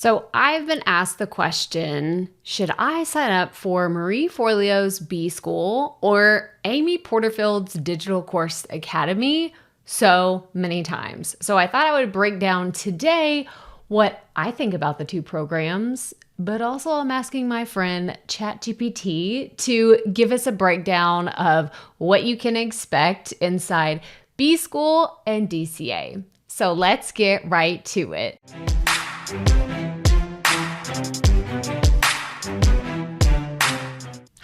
So I've been asked the question, should I sign up for Marie Forleo's BSchool or Amy Porterfield's Digital Course Academy so many times? So I thought I would break down today what I think about the two programs, but also I'm asking my friend ChatGPT to give us a breakdown of what you can expect inside BSchool and DCA. So let's get right to it.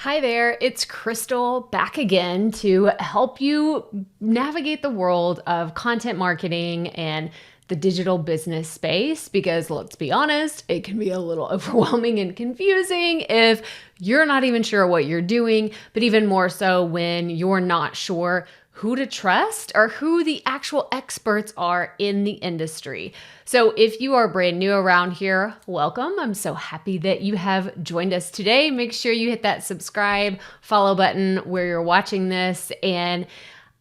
Hi there, it's Crystal back again to help you navigate the world of content marketing and the digital business space, because let's be honest, it can be a little overwhelming and confusing if you're not even sure what you're doing, but even more so when you're not sure who to trust or who the actual experts are in the industry. So if you are brand new around here, welcome. I'm so happy that you have joined us today. Make sure you hit that subscribe, follow button where you're watching this. And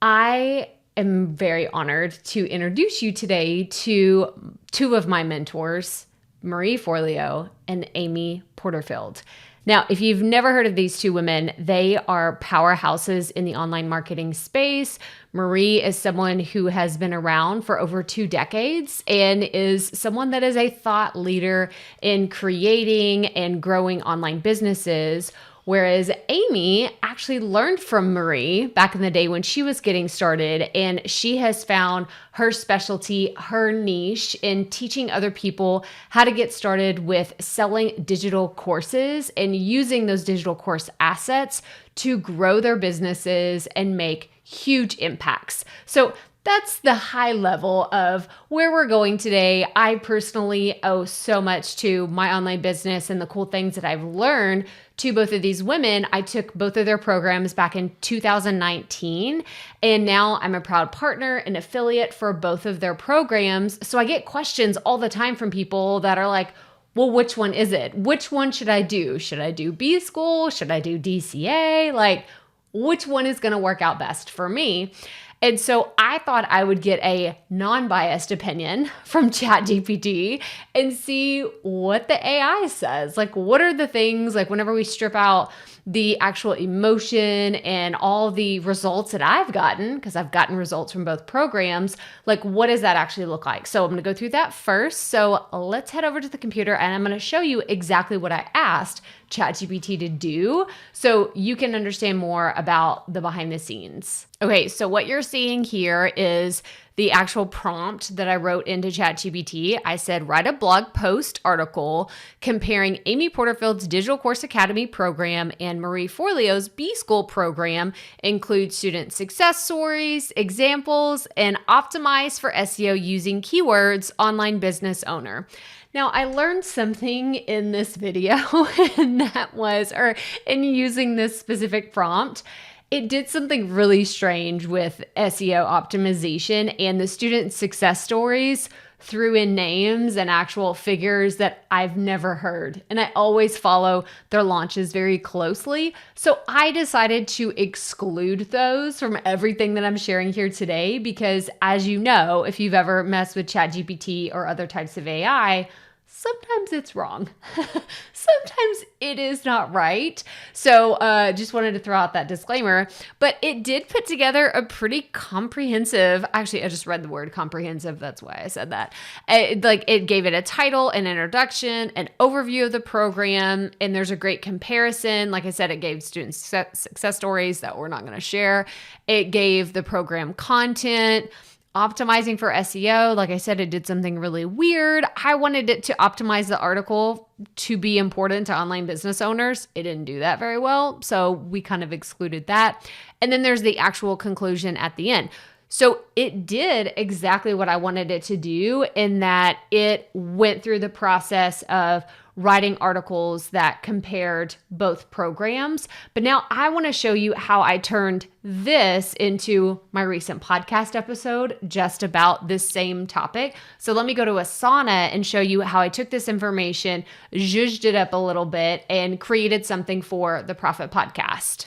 I am very honored to introduce you today to two of my mentors, Marie Forleo and Amy Porterfield. Now, if you've never heard of these two women, they are powerhouses in the online marketing space. Marie is someone who has been around for over 2 decades and is someone that is a thought leader in creating and growing online businesses. Whereas Amy actually learned from Marie back in the day when she was getting started, and she has found her specialty, her niche in teaching other people how to get started with selling digital courses and using those digital course assets to grow their businesses and make huge impacts. So that's the high level of where we're going today. I personally owe so much to my online business and the cool things that I've learned to both of these women. I took both of their programs back in 2019, and now I'm a proud partner and affiliate for both of their programs. So I get questions all the time from people that are like, well, which one is it? Which one should I do? Should I do BSchool? Should I do DCA? Like, which one is going to work out best for me? And so I thought I would get a non-biased opinion from ChatGPT and see what the AI says. Like, what are the things, like whenever we strip out the actual emotion and all the results that I've gotten, because I've gotten results from both programs, like what does that actually look like? So I'm going to go through that first. So let's head over to the computer and I'm going to show you exactly what I asked ChatGPT to do so you can understand more about the behind the scenes. Okay, so what you're seeing here is the actual prompt that I wrote into ChatGPT. I said, write a blog post article comparing Amy Porterfield's Digital Course Academy program and Marie Forleo's BSchool program, include student success stories, examples, and optimize for SEO using keywords online business owner. Now, I learned something in this video, and that was, or in using this specific prompt, it did something really strange with SEO optimization, and the student success stories threw in names and actual figures that I've never heard. And I always follow their launches very closely. So I decided to exclude those from everything that I'm sharing here today, because as you know, if you've ever messed with ChatGPT or other types of AI, sometimes it's wrong. Sometimes it is not right. So just wanted to throw out that disclaimer, but it did put together a pretty comprehensive, actually, I just read the word comprehensive. That's why I said that. It gave it a title, an introduction, an overview of the program, and there's a great comparison. Like I said, it gave student success stories that we're not going to share. It gave the program content, optimizing for SEO. Like I said, it did something really weird. I wanted it to optimize the article to be important to online business owners. It didn't do that very well, so we kind of excluded that. And then there's the actual conclusion at the end. So it did exactly what I wanted it to do, in that it went through the process of writing articles that compared both programs. But now I want to show you how I turned this into my recent podcast episode just about this same topic. So let me go to ASANA and show you how I took this information, zhuzhed it up a little bit, and created something for the Proffitt Podcast.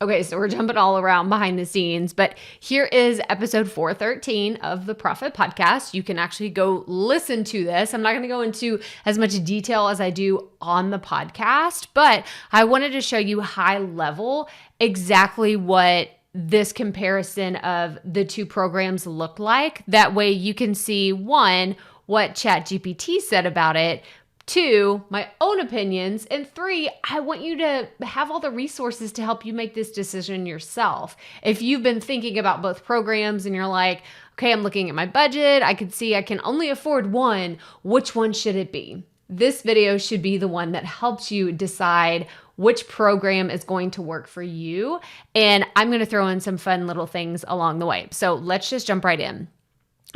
Okay, so we're jumping all around behind the scenes, but here is episode 413 of the Proffitt Podcast. You can actually go listen to this. I'm not going to go into as much detail as I do on the podcast, but I wanted to show you high level exactly what this comparison of the two programs look like. That way you can see, one, what ChatGPT said about it, two, my own opinions, and three, I want you to have all the resources to help you make this decision yourself. If you've been thinking about both programs and you're like, okay, I'm looking at my budget, I can see I can only afford one, which one should it be? This video should be the one that helps you decide which program is going to work for you. And I'm going to throw in some fun little things along the way. So let's just jump right in.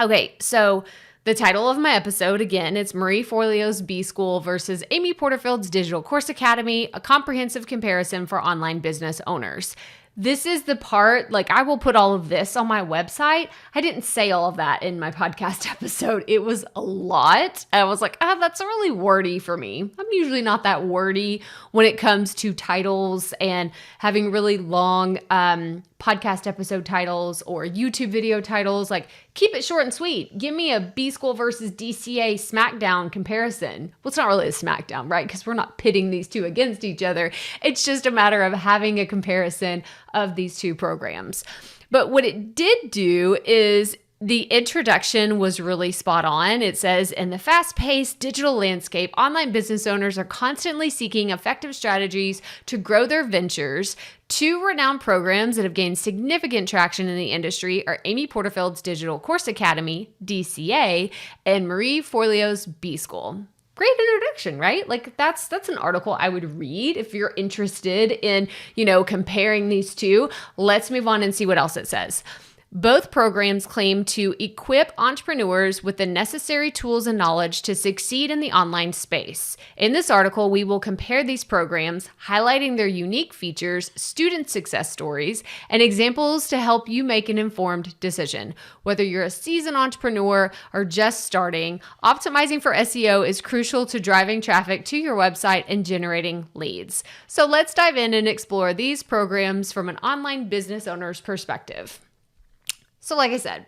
Okay, so the title of my episode, again, it's Marie Forleo's BSchool versus Amy Porterfield's Digital Course Academy, a comprehensive comparison for online business owners. This is the part, like I will put all of this on my website. I didn't say all of that in my podcast episode. It was a lot. I was like, that's really wordy for me. I'm usually not that wordy when it comes to titles and having really long podcast episode titles or YouTube video titles. Like, keep it short and sweet. Give me a BSchool versus DCA SmackDown comparison. Well, it's not really a SmackDown, right? Because we're not pitting these two against each other. It's just a matter of having a comparison of these two programs. But what it did do is the introduction was really spot on. It says, in the fast-paced digital landscape, online business owners are constantly seeking effective strategies to grow their ventures. Two renowned programs that have gained significant traction in the industry are Amy Porterfield's Digital Course Academy, DCA, and Marie Forleo's BSchool. Great introduction, right? Like that's an article I would read if you're interested in, comparing these two. Let's move on and see what else it says. Both programs claim to equip entrepreneurs with the necessary tools and knowledge to succeed in the online space. In this article, we will compare these programs, highlighting their unique features, student success stories, and examples to help you make an informed decision. Whether you're a seasoned entrepreneur or just starting, optimizing for SEO is crucial to driving traffic to your website and generating leads. So let's dive in and explore these programs from an online business owner's perspective. So like I said,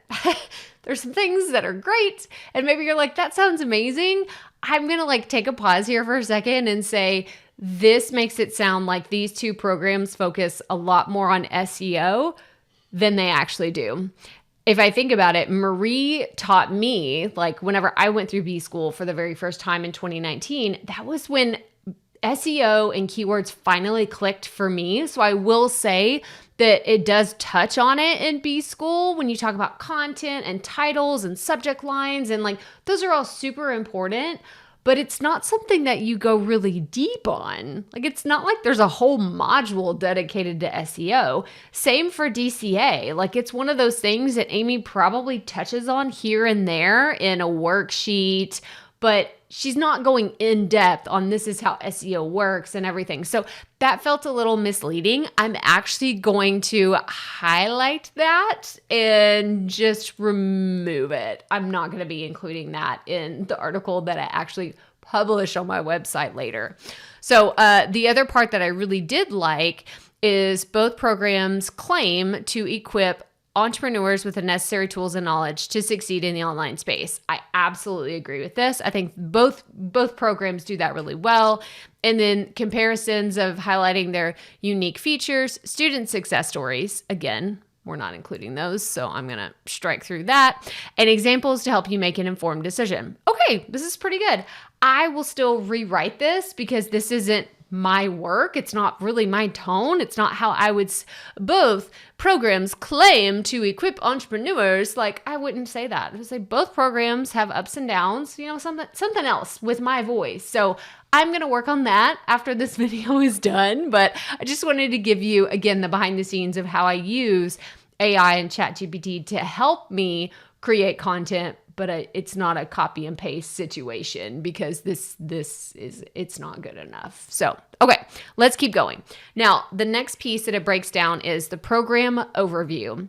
there's some things that are great, and maybe you're like, that sounds amazing. I'm going to take a pause here for a second and say, this makes it sound like these two programs focus a lot more on SEO than they actually do. If I think about it, Marie taught me, whenever I went through BSchool for the very first time in 2019, that was when SEO and keywords finally clicked for me. So I will say that it does touch on it in BSchool when you talk about content and titles and subject lines, and those are all super important, but it's not something that you go really deep on. It's not like there's a whole module dedicated to SEO. Same for DCA. It's one of those things that Amy probably touches on here and there in a worksheet, but she's not going in depth on this is how SEO works and everything. So that felt a little misleading. I'm actually going to highlight that and just remove it. I'm not going to be including that in the article that I actually publish on my website later. So the other part that I really did like is both programs claim to equip entrepreneurs with the necessary tools and knowledge to succeed in the online space. I absolutely agree with this. I think both programs do that really well. And then comparisons of highlighting their unique features, student success stories. Again, we're not including those, so I'm going to strike through that. And examples to help you make an informed decision. Okay, this is pretty good. I will still rewrite this because this isn't my work. It's not really my tone. It's not how I would, both programs claim to equip entrepreneurs. I wouldn't say that. I would say both programs have ups and downs, something else with my voice. So I'm going to work on that after this video is done. But I just wanted to give you, again, the behind the scenes of how I use AI and ChatGPT to help me create content, but it's not a copy and paste situation because it's not good enough. So, okay, let's keep going. Now, the next piece that it breaks down is the program overview.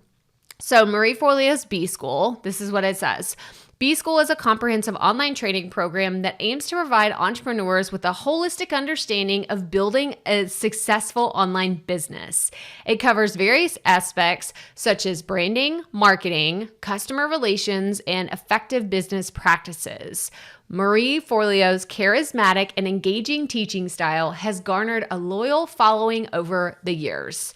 So Marie Forleo's BSchool, this is what it says. BSchool is a comprehensive online training program that aims to provide entrepreneurs with a holistic understanding of building a successful online business. It covers various aspects such as branding, marketing, customer relations, and effective business practices. Marie Forleo's charismatic and engaging teaching style has garnered a loyal following over the years.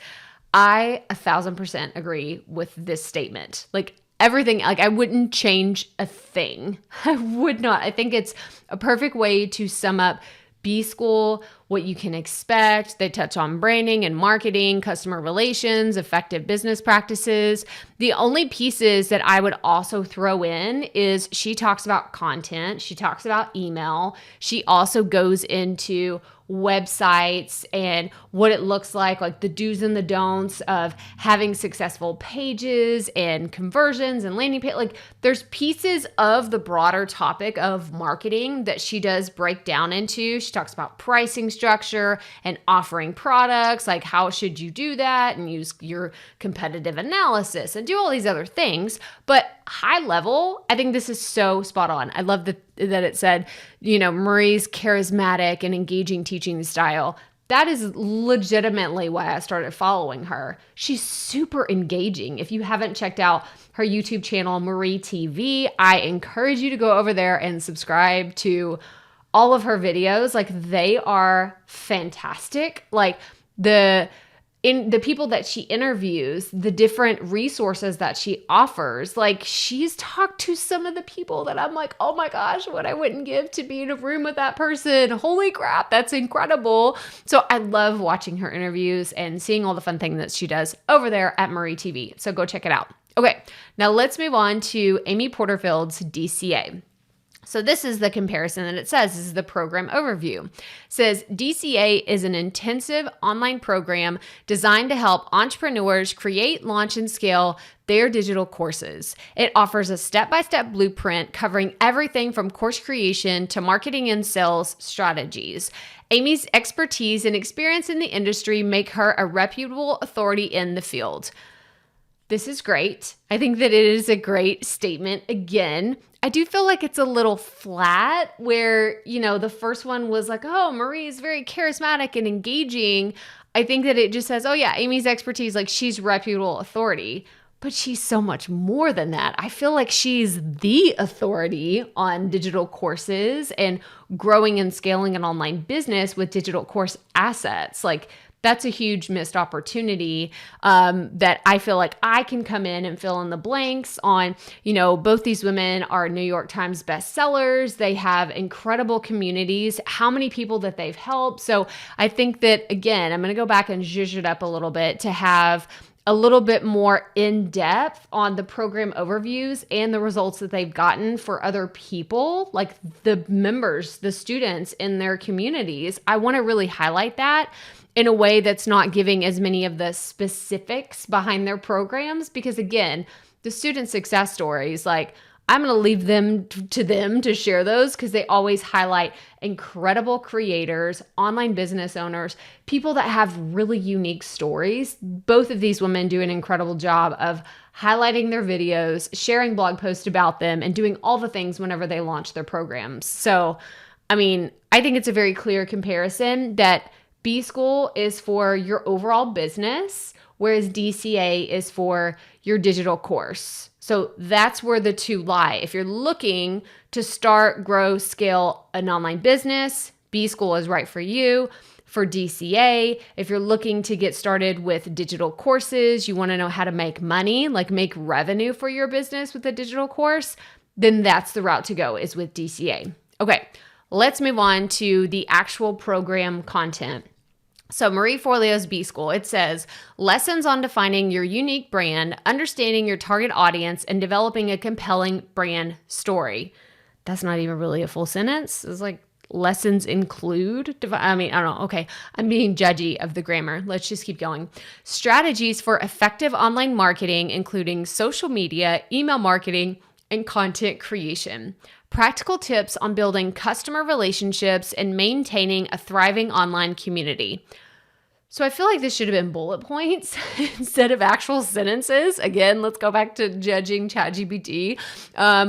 I 1,000% agree with this statement. Like, everything, like, I wouldn't change a thing. I would not. I think it's a perfect way to sum up BSchool, what you can expect. They touch on branding and marketing, customer relations, effective business practices. The only pieces that I would also throw in is she talks about content. She talks about email. She also goes into websites and what it looks like the do's and the don'ts of having successful pages and conversions and landing page. Like, there's pieces of the broader topic of marketing that she does break down into. She talks about pricing structure and offering products, like how should you do that, and use your competitive analysis and do all these other things. But high level, I think this is so spot on. I love that it said, Marie's charismatic and engaging teaching style. That is legitimately why I started following her. She's super engaging. If you haven't checked out her YouTube channel, Marie TV, I encourage you to go over there and subscribe to all of her videos. Like, they are fantastic. Like, the people that she interviews, the different resources that she offers, like, she's talked to some of the people that I'm like, oh my gosh, what I wouldn't give to be in a room with that person. Holy crap, that's incredible. So I love watching her interviews and seeing all the fun things that she does over there at Marie TV. So go check it out. Okay, now let's move on to Amy Porterfield's DCA. So this is the comparison that it says. This is the program overview. It says DCA is an intensive online program designed to help entrepreneurs create, launch, and scale their digital courses. It offers a step-by-step blueprint covering everything from course creation to marketing and sales strategies. Amy's expertise and experience in the industry make her a reputable authority in the field. This is great. I think that it is a great statement. Again, I do feel like it's a little flat where, the first one was like, oh, Marie is very charismatic and engaging. I think that it just says, oh yeah, Amy's expertise, like, she's reputable authority, but she's so much more than that. I feel like she's the authority on digital courses and growing and scaling an online business with digital course assets. Like, that's a huge missed opportunity that I feel like I can come in and fill in the blanks on. Both these women are New York Times bestsellers. They have incredible communities, how many people that they've helped. So I think that, again, I'm going to go back and zhuzh it up a little bit to have a little bit more in depth on the program overviews and the results that they've gotten for other people, like the members, the students in their communities. I want to really highlight that in a way that's not giving as many of the specifics behind their programs, because again, the student success stories, like, I'm going to leave them to share those, because they always highlight incredible creators, online business owners, people that have really unique stories. Both of these women do an incredible job of highlighting their videos, sharing blog posts about them, and doing all the things whenever they launch their programs. So, I think it's a very clear comparison that BSchool is for your overall business, whereas DCA is for your digital course. So that's where the two lie. If you're looking to start, grow, scale an online business, BSchool is right for you. For DCA, if you're looking to get started with digital courses, you want to know how to make money, like make revenue for your business with a digital course, then that's the route to go, is with DCA. Okay, let's move on to the actual program content. So Marie Forleo's BSchool, it says, lessons on defining your unique brand, understanding your target audience, and developing a compelling brand story. That's not even really a full sentence. It's like, lessons include, I don't know. Okay, I'm being judgy of the grammar. Let's just keep going. Strategies for effective online marketing, including social media, email marketing, and content creation. Practical tips on building customer relationships and maintaining a thriving online community. So I feel like this should have been bullet points instead of actual sentences. Again, let's go back to judging ChatGPT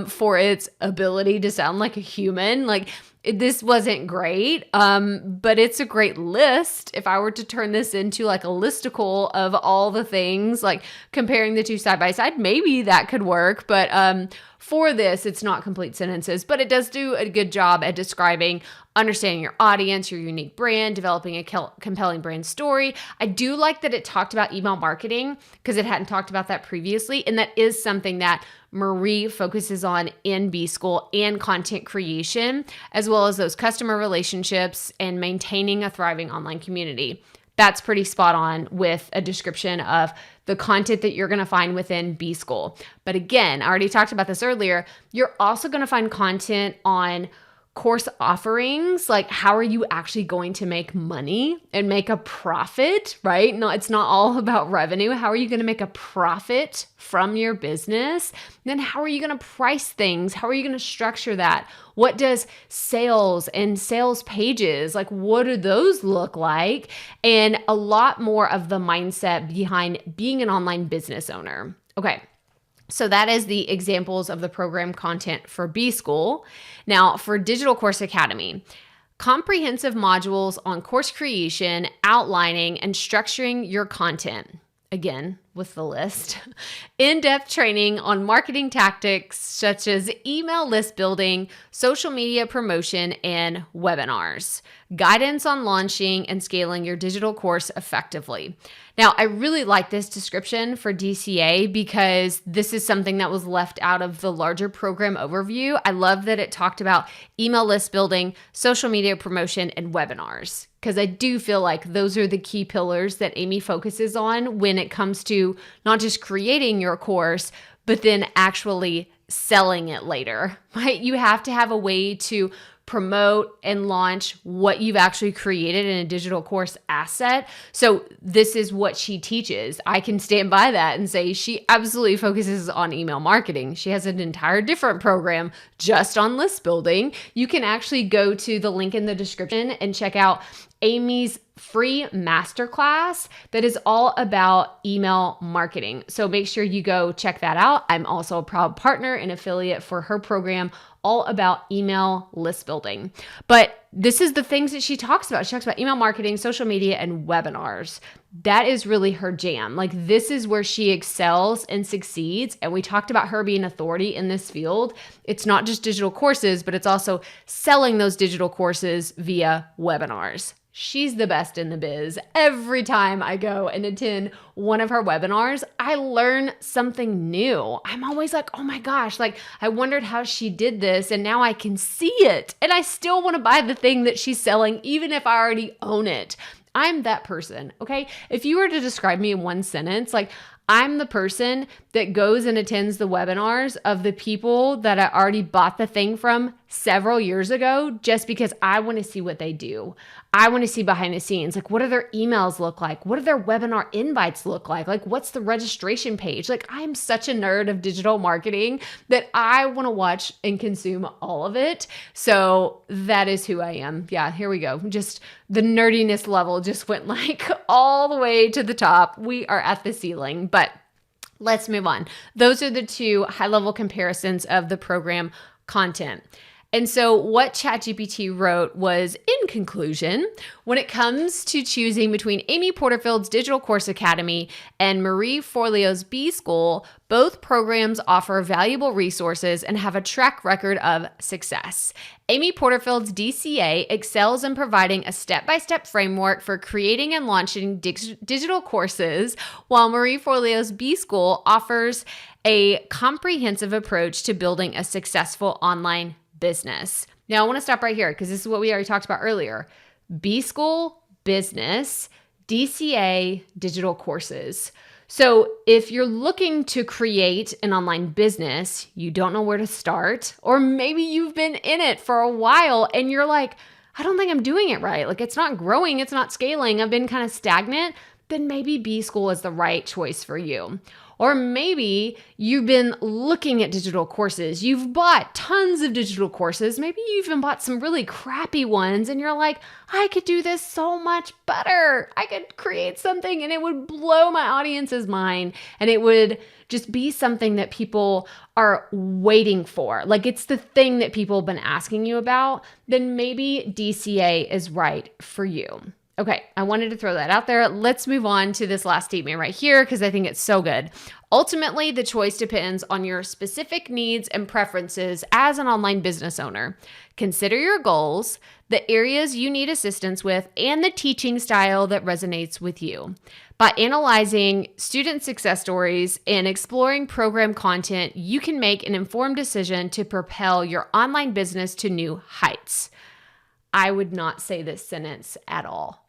for its ability to sound like a human. Like, this wasn't great, but it's a great list. If I were to turn this into like a listicle of all the things, like comparing the two side by side, maybe that could work. But for this, it's not complete sentences, but it does do a good job at describing understanding your audience, your unique brand, developing a compelling brand story. I do like that it talked about email marketing because it hadn't talked about that previously. And that is something that Marie focuses on in BSchool and content creation, as well as those customer relationships and maintaining a thriving online community. That's pretty spot on with a description of the content that you're going to find within BSchool. But again, I already talked about this earlier. You're also going to find content on course offerings, like how are you actually going to make money and make a profit, right? No, it's not all about revenue. How are you going to make a profit from your business? Then how are you going to price things? How are you going to structure that? What does sales and sales pages, like what do those look like? And a lot more of the mindset behind being an online business owner. Okay. So that is the examples of the program content for BSchool. Now for Digital Course Academy, comprehensive modules on course creation, outlining, and structuring your content. Again, with the list. In-depth training on marketing tactics such as email list building, social media promotion, and webinars. Guidance on launching and scaling your digital course effectively. Now, I really like this description for DCA because this is something that was left out of the larger program overview. I love that it talked about email list building, social media promotion, and webinars, because I do feel like those are the key pillars that Amy focuses on when it comes to not just creating your course, but then actually selling it later, right? You have to have a way to promote and launch what you've actually created in a digital course asset. So this is what she teaches. I can stand by that and say she absolutely focuses on email marketing. She has an entire different program just on list building. You can actually go to the link in the description and check out Amy's free masterclass that is all about email marketing. So make sure you go check that out. I'm also a proud partner and affiliate for her program all about email list building. But this is the things that she talks about. She talks about email marketing, social media, and webinars. That is really her jam. Like, this is where she excels and succeeds. And we talked about her being authority in this field. It's not just digital courses, but it's also selling those digital courses via webinars. She's the best in the biz. Every time I go and attend one of her webinars, I learn something new. I'm always like, oh my gosh, like I wondered how she did this and now I can see it. And I still want to buy the thing that she's selling, even if I already own it. I'm that person, okay? If you were to describe me in one sentence, like I'm the person that goes and attends the webinars of the people that I already bought the thing from several years ago, just because I want to see what they do. I want to see behind the scenes. Like, what do their emails look like? What do their webinar invites look like? Like, what's the registration page? Like, I'm such a nerd of digital marketing that I want to watch and consume all of it. So that is who I am. Yeah, here we go. Just the nerdiness level just went like all the way to the top. We are at the ceiling, but let's move on. Those are the two high-level comparisons of the program content. And so what ChatGPT wrote was, in conclusion, when it comes to choosing between Amy Porterfield's Digital Course Academy and Marie Forleo's BSchool, both programs offer valuable resources and have a track record of success. Amy Porterfield's DCA excels in providing a step-by-step framework for creating and launching digital courses, while Marie Forleo's BSchool offers a comprehensive approach to building a successful online business. Now, I want to stop right here because this is what we already talked about earlier. BSchool, business, DCA, digital courses. So if you're looking to create an online business, you don't know where to start, or maybe you've been in it for a while and you're like, I don't think I'm doing it right. Like, it's not growing, it's not scaling. I've been kind of stagnant. Then maybe BSchool is the right choice for you. Or maybe you've been looking at digital courses. You've bought tons of digital courses. Maybe you even bought some really crappy ones and you're like, I could do this so much better. I could create something and it would blow my audience's mind and it would just be something that people are waiting for. Like it's the thing that people have been asking you about. Then maybe DCA is right for you. Okay, I wanted to throw that out there. Let's move on to this last statement right here because I think it's so good. Ultimately, the choice depends on your specific needs and preferences as an online business owner. Consider your goals, the areas you need assistance with, and the teaching style that resonates with you. By analyzing student success stories and exploring program content, you can make an informed decision to propel your online business to new heights. I would not say this sentence at all.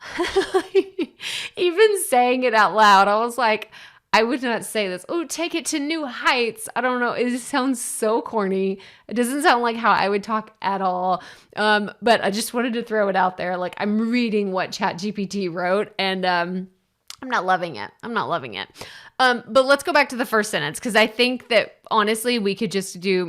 Even saying it out loud, I was like, I would not say this. Oh, take it to new heights. I don't know. It just sounds so corny. It doesn't sound like how I would talk at all. But I just wanted to throw it out there. Like I'm reading what ChatGPT wrote and I'm not loving it. But let's go back to the first sentence because I think that honestly, we could just do,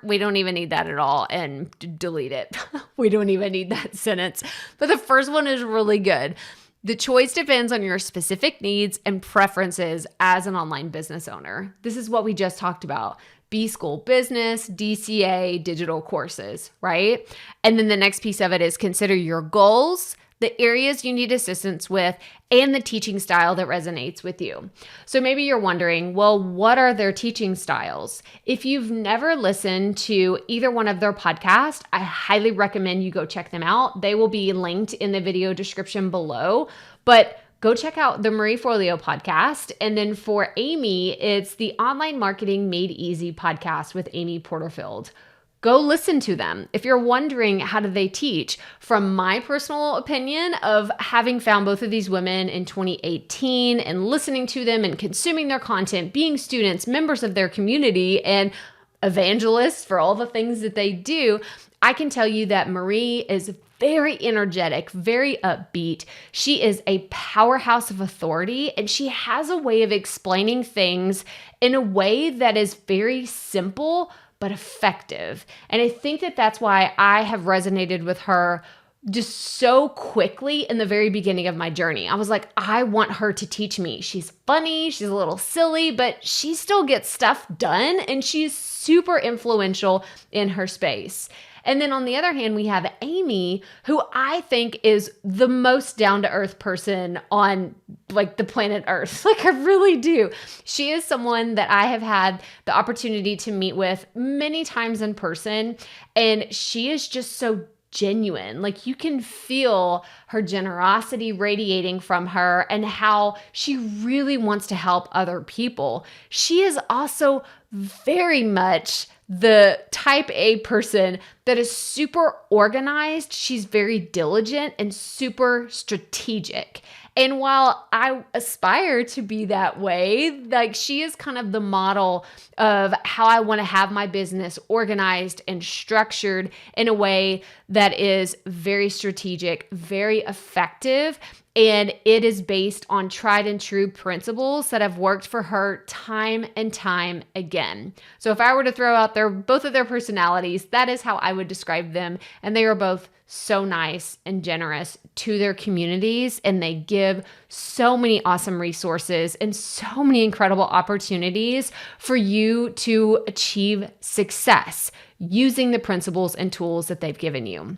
we don't even need that at all and delete it. We don't even need that sentence. But the first one is really good. The choice depends on your specific needs and preferences as an online business owner. This is what we just talked about. BSchool business, DCA, digital courses, right? And then the next piece of it is consider your goals, the areas you need assistance with, and the teaching style that resonates with you. So maybe you're wondering, well, what are their teaching styles? If you've never listened to either one of their podcasts, I highly recommend you go check them out. They will be linked in the video description below, but go check out the Marie Forleo podcast. And then for Amy, it's the Online Marketing Made Easy podcast with Amy Porterfield. Go listen to them. If you're wondering how do they teach, from my personal opinion of having found both of these women in 2018 and listening to them and consuming their content, being students, members of their community, and evangelists for all the things that they do, I can tell you that Marie is very energetic, very upbeat. She is a powerhouse of authority, and she has a way of explaining things in a way that is very simple but effective. And I think that that's why I have resonated with her just so quickly in the very beginning of my journey. I was like, I want her to teach me. She's funny, she's a little silly, but she still gets stuff done, and she's super influential in her space. And then on the other hand, we have Amy, who I think is the most down-to-earth person on like the planet Earth. Like I really do. She is someone that I have had the opportunity to meet with many times in person, and she is just so genuine. Like you can feel her generosity radiating from her and how she really wants to help other people. She is also very much the type A person that is super organized. She's very diligent and super strategic. And while I aspire to be that way, like she is kind of the model of how I want to have my business organized and structured in a way that is very strategic, very effective, and it is based on tried and true principles that have worked for her time and time again. So if I were to throw out both of their personalities, that is how I would describe them. And they are both so nice and generous to their communities, and they give so many awesome resources and so many incredible opportunities for you to achieve success using the principles and tools that they've given you.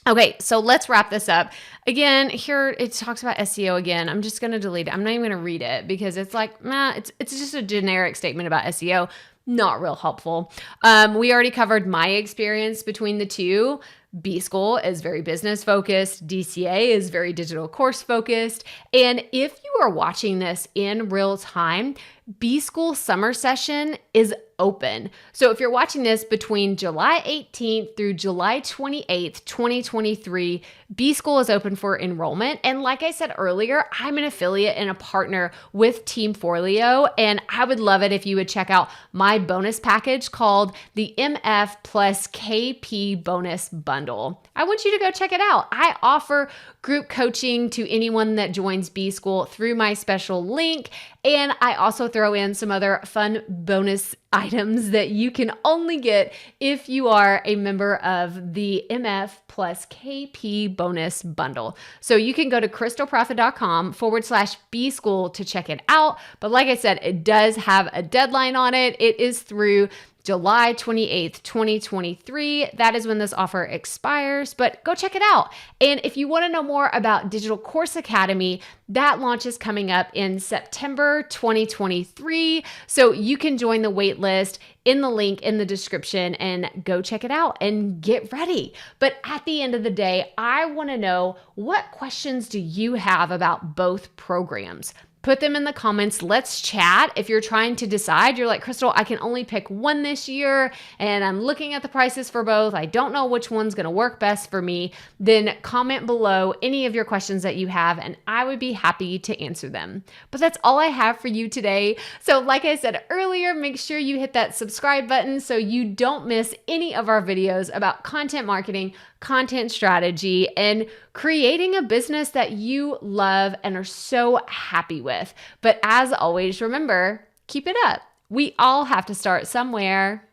Okay, so let's wrap this up. Again, here it talks about SEO again. I'm just going to delete it. I'm not even going to read it because it's like, it's just a generic statement about SEO. Not real helpful. We already covered my experience between the two. BSchool is very business focused. DCA is very digital course focused. And if you are watching this in real time, BSchool summer session is open. So if you're watching this between July 18th through July 28th, 2023, BSchool is open for enrollment. And like I said earlier, I'm an affiliate and a partner with Team Forleo, and I would love it if you would check out my bonus package called the MF plus KP bonus bundle. bundle. I want you to go check it out. I offer group coaching to anyone that joins B School through my special link. And I also throw in some other fun bonus items that you can only get if you are a member of the MF plus KP bonus bundle. So you can go to crystalproffitt.com/B School to check it out. But like I said, it does have a deadline on it. It is through July 28th, 2023. That is when this offer expires, but go check it out. And if you want to know more about Digital Course Academy, that launch is coming up in September 2023. So you can join the wait list in the link in the description and go check it out and get ready. But at the end of the day, I want to know, what questions do you have about both programs? Put them in the comments. Let's chat. If you're trying to decide, you're like, Crystal, I can only pick one this year and I'm looking at the prices for both. I don't know which one's going to work best for me. Then comment below any of your questions that you have and I would be happy to answer them. But that's all I have for you today. So like I said earlier, make sure you hit that subscribe button so you don't miss any of our videos about content marketing, content strategy, and creating a business that you love and are so happy with. But as always, remember, keep it up. We all have to start somewhere.